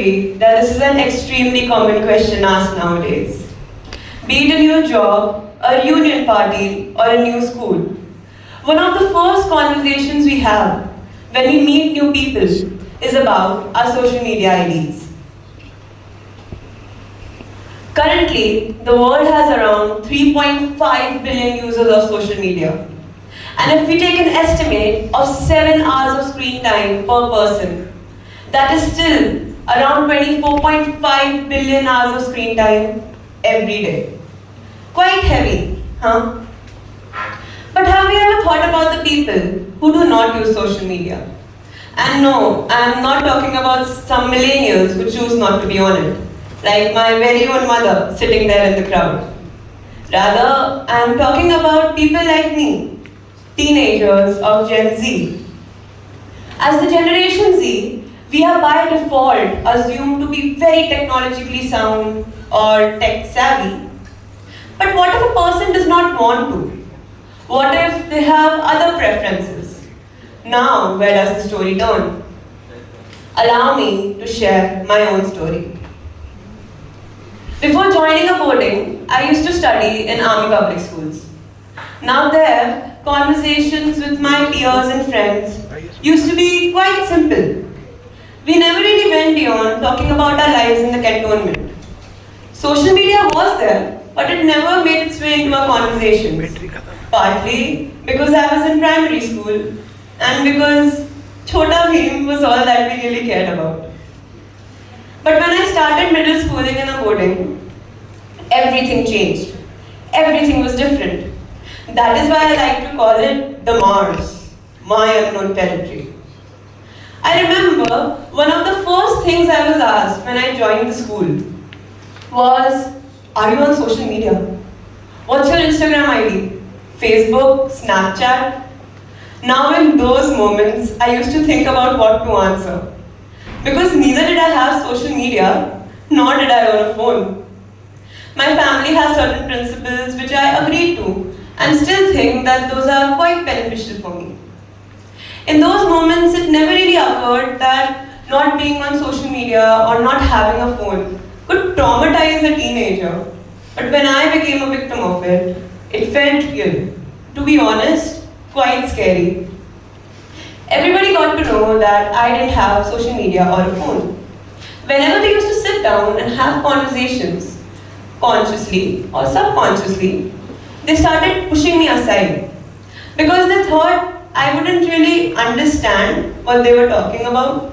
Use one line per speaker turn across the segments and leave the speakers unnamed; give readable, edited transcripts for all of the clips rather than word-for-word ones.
agree that this is an extremely common question asked nowadays. Be it a new job, a reunion party, or a new school. One of the first conversations we have when we meet new people is about our social media IDs. Currently, the world has around 3.5 billion users of social media. And if we take an estimate of 7 hours of screen time per person, that is still around 24.5 billion hours of screen time every day. Quite heavy, huh? But have we ever thought about the people who do not use social media? And no, I am not talking about some millennials who choose not to be on it, like my very own mother sitting there in the crowd. Rather, I am talking about people like me, teenagers of Gen Z. As the Generation Z, we are by default assumed to be very technologically sound or tech savvy. But what if a person does not want to? What if they have other preferences? Now, where does the story turn? Allow me to share my own story. Before joining a boarding, I used to study in Army public schools. Now there, conversations with my peers and friends used to be quite simple. We never really went beyond talking about our lives in the cantonment. Social media was there, but it never made its way into our conversations. Partly because I was in primary school and because Chota Bheem was all that we really cared about. But when I started middle schooling in a boarding, everything changed. Everything was different. That is why I like to call it the Mars, my unknown territory. I remember one of the first things I was asked when I joined the school was, are you on social media? What's your Instagram ID? Facebook, Snapchat? Now in those moments, I used to think about what to answer. Because neither did I have social media, nor did I own a phone. My family has certain principles which I agreed to and still think that those are quite beneficial for me. In those moments, it never really occurred that not being on social media or not having a phone could traumatize a teenager. But when I became a victim of it, it felt real. To be honest, quite scary. Everybody got to know that I didn't have social media or a phone. Whenever they used to sit down and have conversations, consciously or subconsciously, they started pushing me aside because they thought I wouldn't really understand what they were talking about.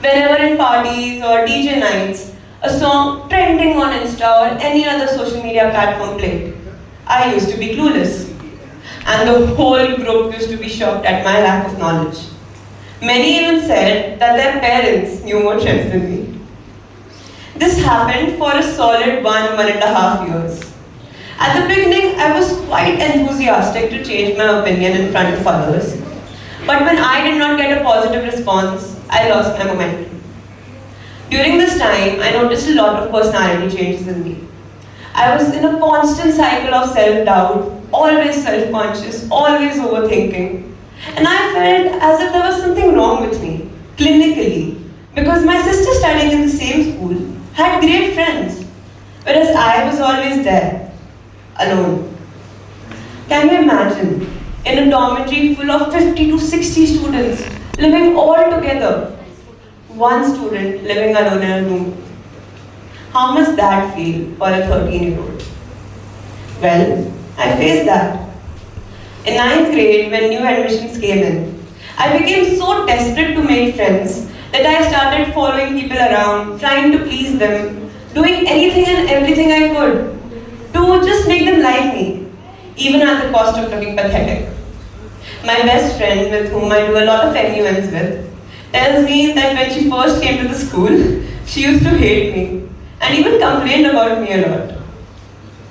Whenever in parties or DJ nights, a song trending on Insta or any other social media platform played, I used to be clueless. And the whole group used to be shocked at my lack of knowledge. Many even said that their parents knew more trends than me. This happened for a solid 1.5 years. At the beginning, I was quite enthusiastic to change my opinion in front of others. But when I did not get a positive response, I lost my momentum. During this time, I noticed a lot of personality changes in me. I was in a constant cycle of self-doubt, always self-conscious, always overthinking. And I felt as if there was something wrong with me, clinically, because my sister studying in the same school had great friends, whereas I was always there, alone. Can you imagine, in a dormitory full of 50 to 60 students, living all together, one student living alone in a room? How must that feel for a 13-year-old? Well, I faced that. In 9th grade, when new admissions came in, I became so desperate to make friends that I started following people around, trying to please them, doing anything and everything I could to just make them like me, even at the cost of looking pathetic. My best friend, with whom I do a lot of MUNs with, tells me that when she first came to the school, she used to hate me and even complained about me a lot.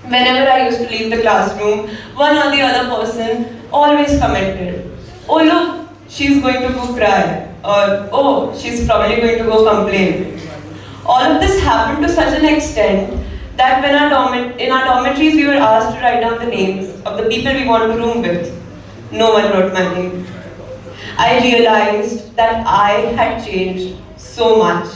Whenever I used to leave the classroom, one or the other person always commented, "Oh look, she's going to go cry," or "Oh, she's probably going to go complain." All of this happened to such an extent that when in our dormitories we were asked to write down the names of the people we want to room with, no one wrote my name. I realized that I had changed so much.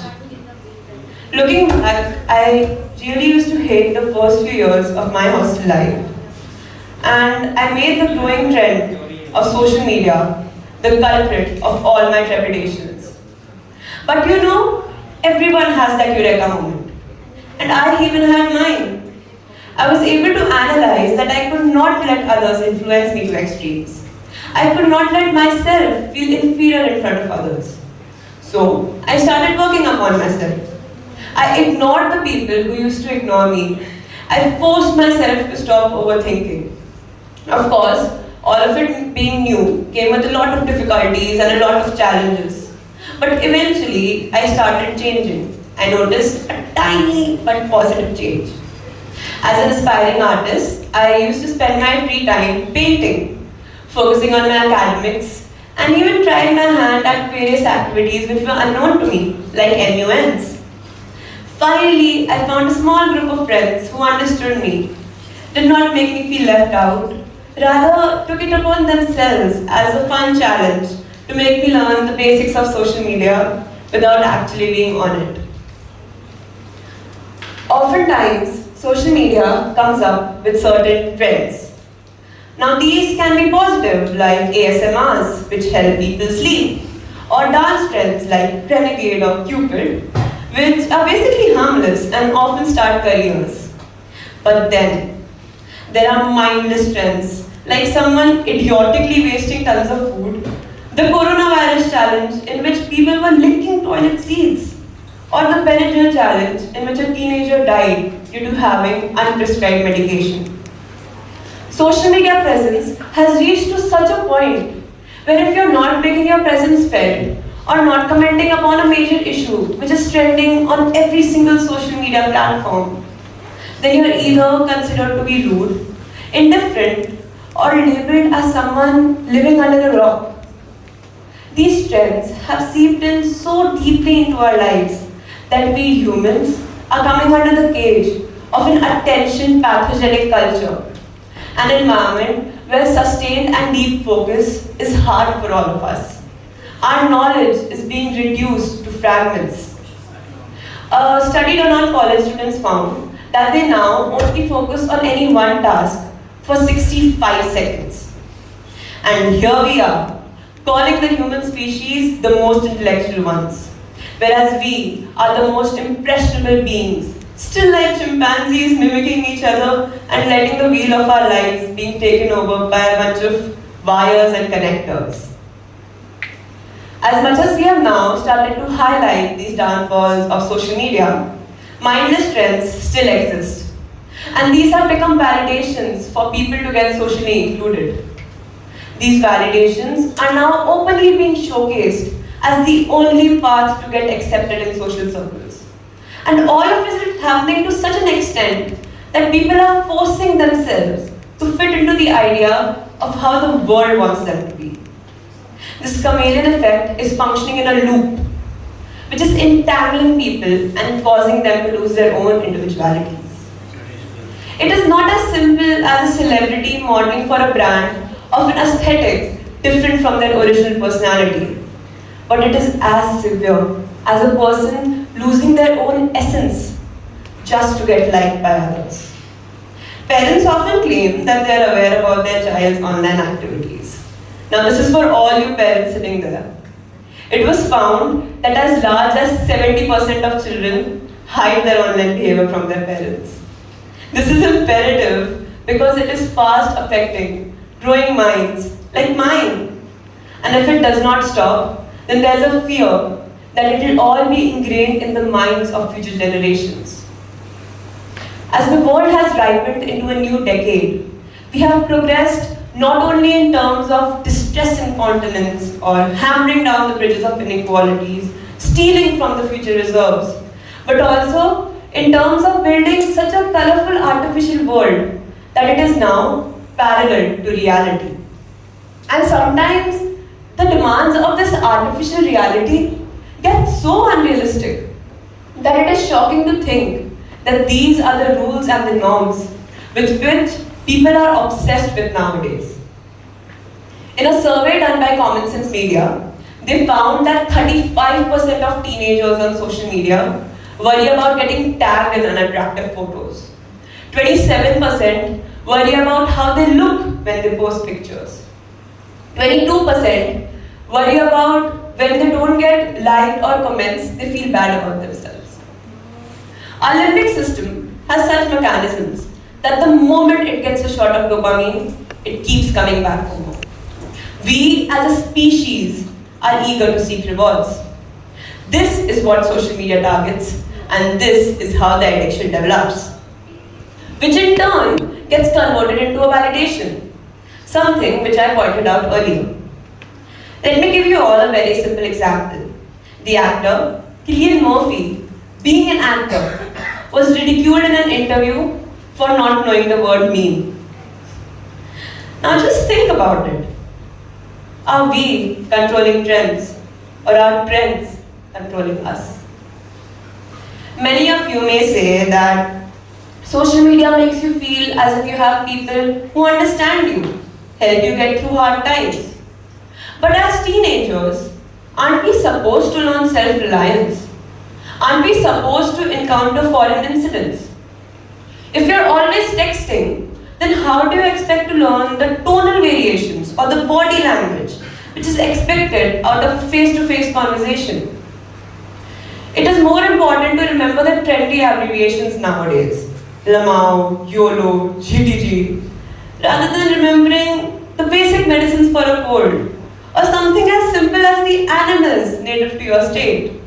Looking back, I really used to hate the first few years of my hostel life. And I made the growing trend of social media the culprit of all my trepidations. But you know, everyone has that eureka moment. And I even had mine. I was able to analyze that I could not let others influence me to extremes. I could not let myself feel inferior in front of others. So, I started working upon myself. I ignored the people who used to ignore me. I forced myself to stop overthinking. Of course, all of it being new came with a lot of difficulties and a lot of challenges. But eventually, I started changing. I noticed a tiny but positive change. As an aspiring artist, I used to spend my free time painting, focusing on my academics, and even trying my hand at various activities which were unknown to me, like MUNs. Finally, I found a small group of friends who understood me, did not make me feel left out, rather took it upon themselves as a fun challenge to make me learn the basics of social media without actually being on it. Oftentimes, social media comes up with certain trends. Now these can be positive like ASMRs, which help people sleep, or dance trends like Renegade or Cupid, which are basically harmless and often start careers. But then, there are mindless trends like someone idiotically wasting tons of food, the coronavirus challenge in which people were licking toilet seats, or the Benadryl challenge in which a teenager died due to having unprescribed medication. Social media presence has reached to such a point where if you're not making your presence felt or not commenting upon a major issue which is trending on every single social media platform, then you're either considered to be rude, indifferent, or labeled as someone living under a rock. These trends have seeped in so deeply into our lives that we humans are coming under the cage of an attention pathogenic culture, an environment where sustained and deep focus is hard for all of us. Our knowledge is being reduced to fragments. A study done on college students found that they now only focus on any one task for 65 seconds. And here we are, calling the human species the most intellectual ones, whereas we are the most impressionable beings, still like chimpanzees mimicking each other and letting the wheel of our lives being taken over by a bunch of wires and connectors. As much as we have now started to highlight these downfalls of social media, mindless trends still exist. And these have become validations for people to get socially included. These validations are now openly being showcased as the only path to get accepted in social circles. And all of this is happening to such an extent that people are forcing themselves to fit into the idea of how the world wants them to be. This chameleon effect is functioning in a loop, which is entangling people and causing them to lose their own individualities. It is not as simple as a celebrity modeling for a brand of an aesthetic different from their original personality, but it is as severe as a person losing their own essence just to get liked by others. Parents often claim that they are aware about their child's online activities. Now this is for all you parents sitting there. It was found that as large as 70% of children hide their online behavior from their parents. This is imperative because it is fast affecting growing minds like mine. And if it does not stop, then there's a fear that it will all be ingrained in the minds of future generations. As the world has ripened into a new decade, we have progressed not only in terms of distress incontinence or hammering down the bridges of inequalities, stealing from the future reserves, but also in terms of building such a colorful artificial world that it is now parallel to reality. And sometimes the demands of this artificial reality get so unrealistic that it is shocking to think that these are the rules and the norms with which people are obsessed with nowadays. In a survey done by Common Sense Media, they found that 35% of teenagers on social media worry about getting tagged in unattractive photos. 27% worry about how they look when they post pictures. 22% worry about when they don't get liked or comments, they feel bad about themselves. Our limbic system has such mechanisms that the moment it gets a shot of dopamine, it keeps coming back for more. We as a species are eager to seek rewards. This is what social media targets, and this is how the addiction develops, which in turn gets converted into a validation, something which I pointed out earlier. Let me give you all a very simple example. The actor, Cillian Murphy, being an actor, was ridiculed in an interview for not knowing the word meme. Now just think about it. Are we controlling trends, or are trends controlling us? Many of you may say that social media makes you feel as if you have people who understand you, help you get through hard times. But as teenagers, aren't we supposed to learn self-reliance? Aren't we supposed to encounter foreign incidents? If you're always texting, then how do you expect to learn the tonal variations or the body language which is expected out of face-to-face conversation? It is more important to remember the trendy abbreviations nowadays, Lamau, YOLO, GTG, rather than remembering the basic medicines for a cold, or something as simple as the animals native to your state.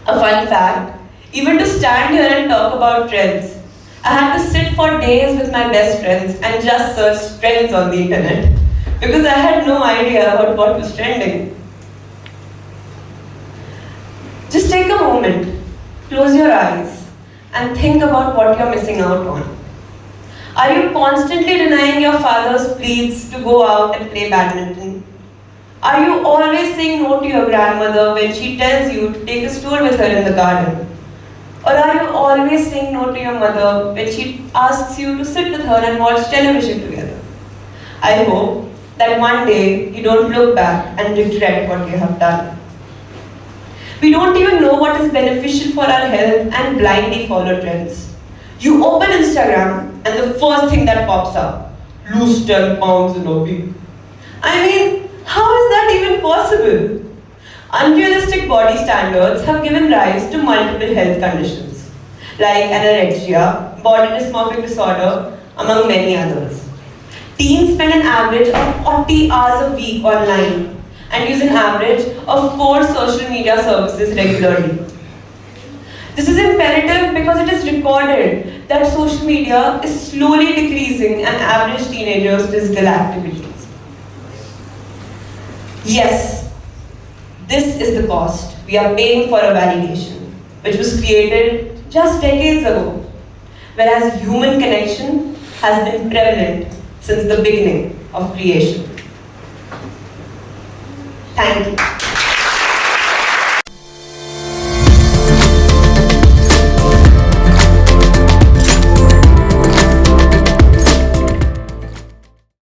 A fun fact, even to stand here and talk about trends, I had to sit for days with my best friends and just search trends on the internet because I had no idea about what was trending. Just take a moment, close your eyes, and think about what you're missing out on. Are you constantly denying your father's pleas to go out and play badminton? Are you always saying no to your grandmother when she tells you to take a stroll with her in the garden? Or are you always saying no to your mother when she asks you to sit with her and watch television together? I hope that one day you don't look back and regret what you have done. We don't even know what is beneficial for our health and blindly follow trends. You open Instagram and the first thing that pops up, lose 10 pounds in a week. I mean, how is that even possible? Unrealistic body standards have given rise to multiple health conditions, like anorexia, body dysmorphic disorder, among many others. Teens spend an average of 40 hours a week online and use an average of 4 social media services regularly. This is imperative because it is recorded that social media is slowly decreasing an average teenager's physical activities. Yes, this is the cost we are paying for a validation, which was created just decades ago, whereas human connection has been prevalent since the beginning of creation. Thank you.